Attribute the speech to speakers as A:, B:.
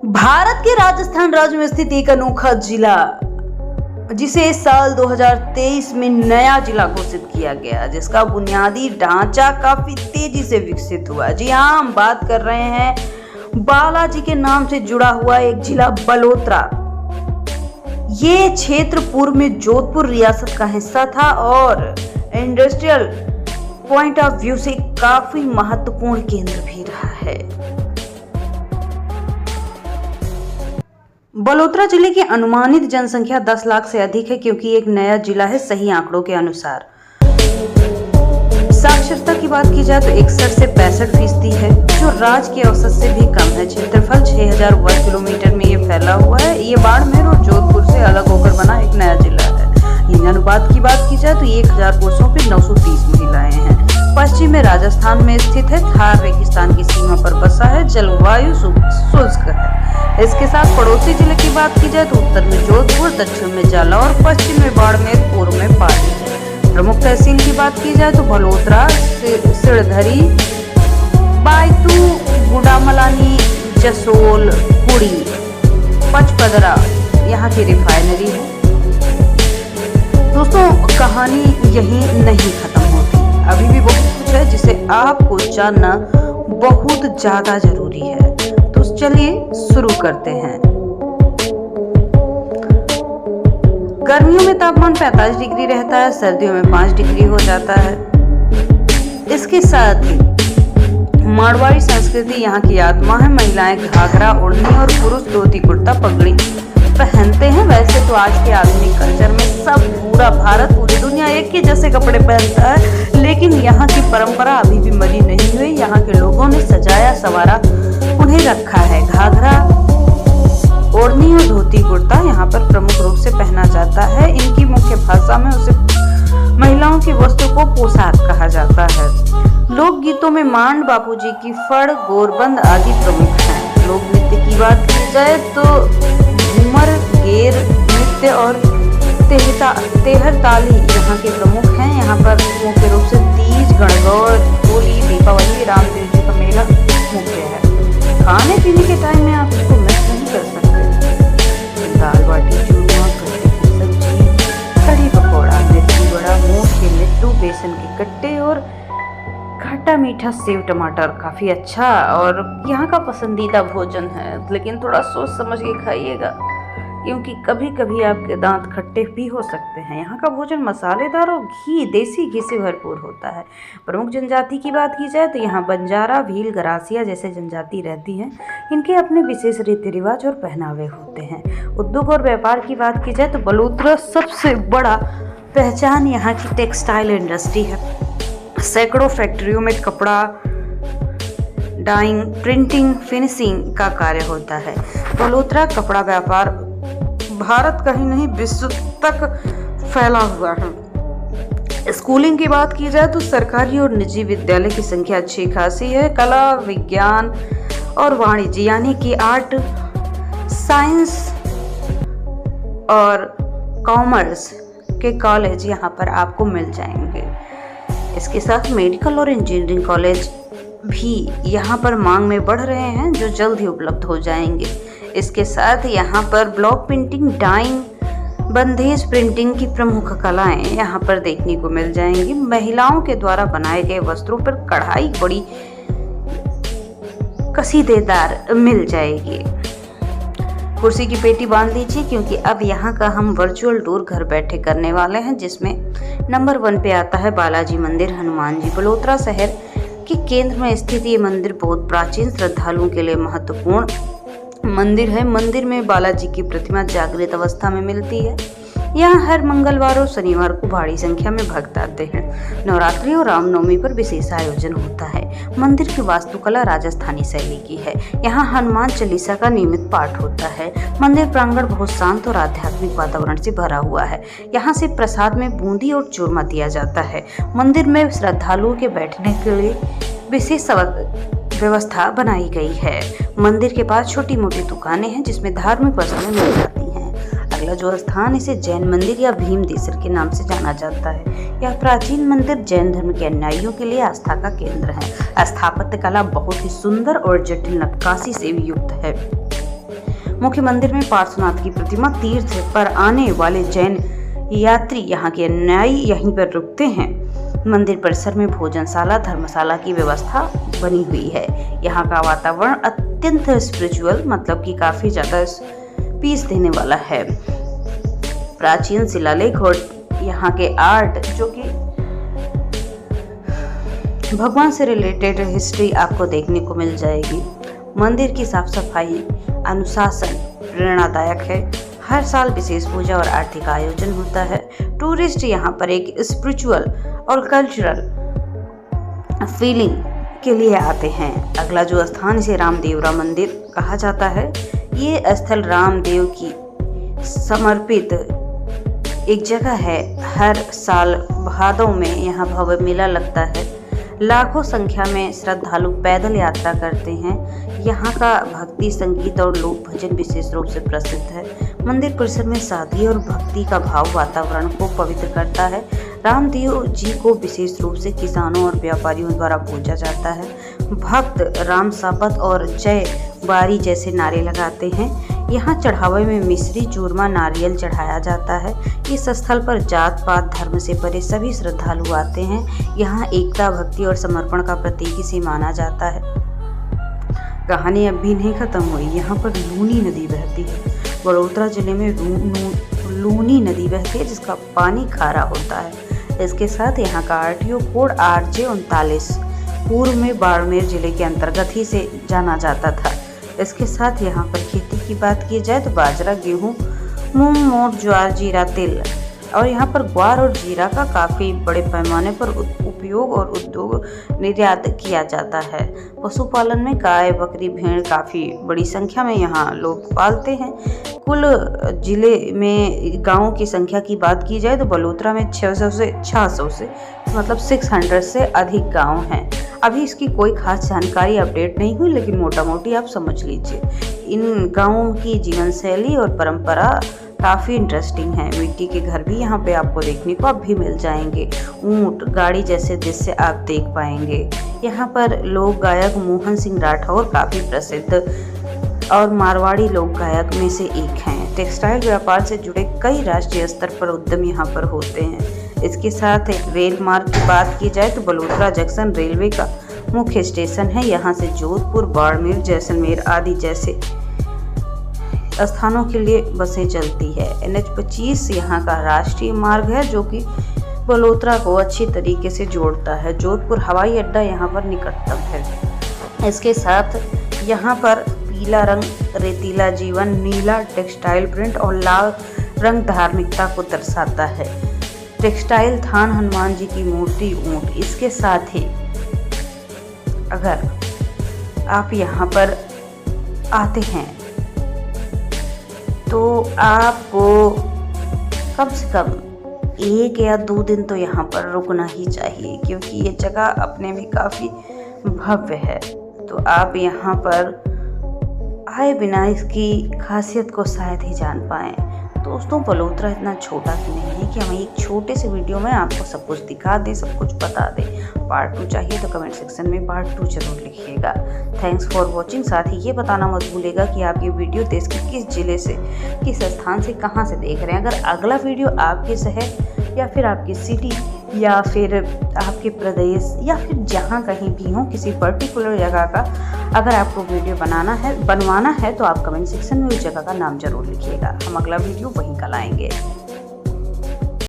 A: भारत के राजस्थान राज्य में स्थित एक अनोखा जिला जिसे इस साल 2023 में नया जिला घोषित किया गया, जिसका बुनियादी ढांचा काफी तेजी से विकसित हुआ। जी हाँ, हम बात कर रहे हैं बालाजी के नाम से जुड़ा हुआ एक जिला बलोत्रा। ये क्षेत्र पूर्व में जोधपुर रियासत का हिस्सा था और इंडस्ट्रियल पॉइंट ऑफ व्यू से काफी महत्वपूर्ण केंद्र भी रहा है। बलोत्रा जिले की अनुमानित जनसंख्या 10 लाख से अधिक है, क्योंकि एक नया जिला है सही आंकड़ों के अनुसार। साक्षरता की बात की जाए तो 61 से 65% है, जो राज्य के औसत से भी कम है। क्षेत्रफल 6000 वर्ग किलोमीटर में ये फैला हुआ है। ये बाड़मेर और जोधपुर से अलग होकर बना एक नया जिला है। लिंग अनुपात की बात की जाए तो 1000 पुरुषों पे 930 महिलाएं हैं। पश्चिम में राजस्थान में स्थित है, थार रेगिस्तान की सीमा पर बसा है, जलवायु शुष्क है। इसके साथ पड़ोसी जिले की बात की जाए तो उत्तर में जोधपुर, दक्षिण में जालौर, पश्चिम में बाड़मेर, पूर्व में पाली है। प्रमुख तहसील की बात की जाए तो बलोत्रा, सिरधरी, बायतू, गुडामलानी, जसोल, पुरी, पचपदरा यहाँ की रिफाइनरी है। दोस्तों, कहानी यहीं नहीं खत्म होती, अभी भी बहुत कुछ है जिसे आपको जानना बहुत ज्यादा जरूरी है। तो चलिए शुरू करते हैं। गर्मियों में तापमान 45 डिग्री रहता है, सर्दियों में 5 डिग्री हो जाता है। इसके साथ ही मारवाड़ी संस्कृति यहाँ की आत्मा है। महिलाएं घाघरा ओढ़नी और पुरुष धोती कुर्ता पगड़ी पहनते हैं। वैसे तो आज के आधुनिक कल्चर में सब पूरा भारत, पूरी दुनिया एक ही जैसे कपड़े पहनता है, लेकिन यहाँ की परंपरा अभी भी मरी नहीं हुई। यहाँ के लोगों ने सजाया संवारा उन्हें रखा है। घाघरा ओढ़नी और धोती कुर्ता यहाँ पर प्रमुख रूप से पहना जाता है। इनकी मुख्य भाषा में उसे महिलाओं की वस्त्र को पोशाक कहा जाता है। लोक गीतों में मांड, बापूजी की फड़, गोरबंद आदि प्रमुख हैं। लोक नृत्य की बात की जाए तो घूमर, गेर नृत्य और तेहर ताली यहाँ के प्रमुख हैं। यहाँ पर मुख्य रूप से तीज, गणगौर, होली, दीपावली, रामदेव जी का मेला मुख्य है। खाने पीने के टाइम में आप इसको मिस नहीं कर सकते। दाल बाटी चूरमा, कट्टे की सब्जी, कढ़ी पकौड़ा, मिर्ची बड़ा, मूंग के लड्डू, बेसन के कट्टे और खट्टा मीठा सेव टमाटर काफी अच्छा और यहाँ का पसंदीदा भोजन है। लेकिन थोड़ा सोच समझ के खाइएगा, क्योंकि कभी कभी आपके दांत खट्टे भी हो सकते हैं। यहाँ का भोजन मसालेदार और देसी घी से भरपूर होता है। प्रमुख जनजाति की बात की जाए तो यहाँ बंजारा, भील, गरासिया जैसे जनजाति रहती हैं। इनके अपने विशेष रीति रिवाज और पहनावे होते हैं। उद्योग और व्यापार की बात की जाए तो बलोत्रा सबसे बड़ा पहचान यहाँ की टेक्सटाइल इंडस्ट्री है। सैकड़ों फैक्ट्रियों में कपड़ा डाइंग, प्रिंटिंग, फिनिशिंग का कार्य होता है। बलोत्रा कपड़ा व्यापार भारत कहीं नहीं विश्व तक फैला हुआ है। स्कूलिंग की बात की जाए तो सरकारी और निजी विद्यालय की संख्या अच्छी खासी है। कला, विज्ञान और वाणिज्य यानी कि आर्ट, साइंस और कॉमर्स के कॉलेज यहाँ पर आपको मिल जाएंगे। इसके साथ मेडिकल और इंजीनियरिंग कॉलेज भी यहाँ पर मांग में बढ़ रहे हैं, जो जल्द ही उपलब्ध हो जाएंगे। इसके साथ यहाँ पर ब्लॉक प्रिंटिंग, डाइंग, बंदेज प्रिंटिंग की प्रमुख कलाएं यहाँ पर देखने को मिल जाएंगी। महिलाओं के द्वारा बनाए गए वस्त्रों पर कढ़ाई बड़ी कसीदेदार मिल जाएगी। कुर्सी की पेटी बांध लीजिए, क्योंकि अब यहाँ का हम वर्चुअल टूर घर बैठे करने वाले हैं, जिसमें नंबर 1 पे आता है बालाजी मंदिर, हनुमान जी। बलोत्रा शहर के केंद्र में स्थित ये मंदिर बहुत प्राचीन, श्रद्धालुओं के लिए महत्वपूर्ण मंदिर है। मंदिर में बालाजी की प्रतिमा जागृत अवस्था में मिलती है। यहाँ हर मंगलवार और शनिवार को भारी संख्या में भक्त आते हैं। नवरात्रि और रामनवमी पर विशेष आयोजन होता है। मंदिर की वास्तुकला राजस्थानी शैली की है। यहाँ हनुमान चालीसा का नियमित पाठ होता है। मंदिर प्रांगण बहुत शांत और आध्यात्मिक वातावरण से भरा हुआ है। यहाँ से प्रसाद में बूंदी और चूरमा दिया जाता है। मंदिर में श्रद्धालुओं के बैठने के लिए विशेष व्यवस्था बनाई गई है। मंदिर के पास छोटी मोटी दुकानें हैं, जिसमें धार्मिक वस्तुएं मिल जाती हैं। अगला जो स्थान, इसे जैन मंदिर या भीमदेसर के नाम से जाना जाता है। यह प्राचीन मंदिर जैन धर्म के अनुयायियों के लिए आस्था का केंद्र है। स्थापत्य कला बहुत ही सुंदर और जटिल नक्काशी से युक्त है। मुख्य मंदिर में पार्श्वनाथ की प्रतिमा, तीर्थ पर आने वाले जैन यात्री यहाँ के अनुयायी यहीं पर रुकते हैं। मंदिर परिसर में भोजनशाला, धर्मशाला की व्यवस्था बनी हुई है। यहाँ का वातावरण अत्यंत स्पिरिचुअल, मतलब कि काफी ज्यादा पीस देने वाला है। प्राचीन शिलालेख और यहाँ के आर्ट, जो कि भगवान से रिलेटेड हिस्ट्री आपको देखने को मिल जाएगी। मंदिर की साफ सफाई, अनुशासन प्रेरणादायक है। हर साल विशेष पूजा और आर्थिक आयोजन होता है। टूरिस्ट यहाँ पर एक स्पिरिचुअल और कल्चरल फीलिंग के लिए आते हैं। अगला जो स्थान, इसे रामदेवरा मंदिर कहा जाता है। ये स्थल रामदेव की समर्पित एक जगह है। हर साल भादों में यहाँ भव्य मेला लगता है। लाखों संख्या में श्रद्धालु पैदल यात्रा करते हैं। यहाँ का भक्ति संगीत और लोक भजन विशेष रूप से प्रसिद्ध है। मंदिर परिसर में सादगी और भक्ति का भाव वातावरण को पवित्र करता है। रामदेव जी को विशेष रूप से किसानों और व्यापारियों द्वारा पूजा जाता है। भक्त राम शपथ और जय बारी जैसे नारे लगाते हैं। यहाँ चढ़ावे में मिश्री, चूरमा, नारियल चढ़ाया जाता है। इस स्थल पर जात पात धर्म से परे सभी श्रद्धालु आते हैं। यहाँ एकता, भक्ति और समर्पण का प्रतीक इसे माना जाता है। कहानी अब भी नहीं खत्म हुई। यहाँ पर लूनी नदी बहती है। बड़ोदरा जिले में लूनी नदी बहती है, जिसका पानी खारा होता है। इसके साथ यहाँ का आरटीओ कोड RJ39 पूर्व में बाड़मेर जिले के अंतर्गत ही से जाना जाता था। इसके साथ यहाँ पर खेती की बात की जाए तो बाजरा, गेहूँ, मूंग, मोठ, ज्वार, जीरा, तिल और यहाँ पर ग्वार और जीरा का काफ़ी बड़े पैमाने पर उपयोग और उद्योग निर्यात किया जाता है। पशुपालन में गाय, बकरी, भेड़ काफ़ी बड़ी संख्या में यहाँ लोग पालते हैं। कुल जिले में गांवों की संख्या की बात की जाए तो बलोत्रा में 600 से मतलब 600 से अधिक गांव हैं। अभी इसकी कोई खास जानकारी अपडेट नहीं हुई, लेकिन मोटा मोटी आप समझ लीजिए। इन गांवों की जीवन शैली और परंपरा काफ़ी इंटरेस्टिंग है। मिट्टी के घर भी यहाँ पे आपको देखने को अब भी मिल जाएंगे। ऊंट गाड़ी जैसे दृश्य आप देख पाएंगे। यहाँ पर लोक गायक मोहन सिंह राठौर काफ़ी प्रसिद्ध और मारवाड़ी लोक गायक में से एक हैं। टेक्सटाइल व्यापार से जुड़े कई राष्ट्रीय स्तर पर उद्यम यहाँ पर होते हैं। इसके साथ एक रेल मार्ग की बात की जाए तो बलोत्रा जंक्शन रेलवे का मुख्य स्टेशन है। यहाँ से जोधपुर, बाड़मेर, जैसलमेर आदि जैसे स्थानों के लिए बसें चलती है। NH25 यहाँ का राष्ट्रीय मार्ग है, जो कि बलोत्रा को अच्छी तरीके से जोड़ता है। जोधपुर हवाई अड्डा यहाँ पर निकटतम है। इसके साथ यहाँ पर पीला रंग रेतीला जीवन, नीला टेक्सटाइल प्रिंट और लाल रंग धार्मिकता को दर्शाता है। टेक्सटाइल थान, हनुमान जी की मूर्ति, ऊंट। इसके साथ ही अगर आप यहाँ पर आते हैं तो आपको कम से कम 1 या 2 दिन तो यहाँ पर रुकना ही चाहिए, क्योंकि ये जगह अपने में काफ़ी भव्य है। तो आप यहाँ पर आए बिना इसकी खासियत को शायद ही जान पाएँ। दोस्तों, बलोत्रा इतना छोटा भी नहीं है कि हम एक छोटे से वीडियो में आपको सब कुछ दिखा दें, सब कुछ बता दें। पार्ट 2 चाहिए तो कमेंट सेक्शन में पार्ट 2 जरूर लिखिएगा। Thanks for watching. साथ ही ये बताना मत भूलिएगा कि आप ये वीडियो देश के किस जिले से, किस स्थान से, कहाँ से देख रहे हैं। अगर अगला वीडियो आपके शहर या फिर आपकी सिटी या फिर आपके प्रदेश या फिर जहाँ कहीं भी हो, किसी पर्टिकुलर जगह का अगर आपको वीडियो बनवाना है तो आप कमेंट सेक्शन में उस जगह का नाम जरूर लिखिएगा। हम अगला वीडियो वहीं का लाएंगे।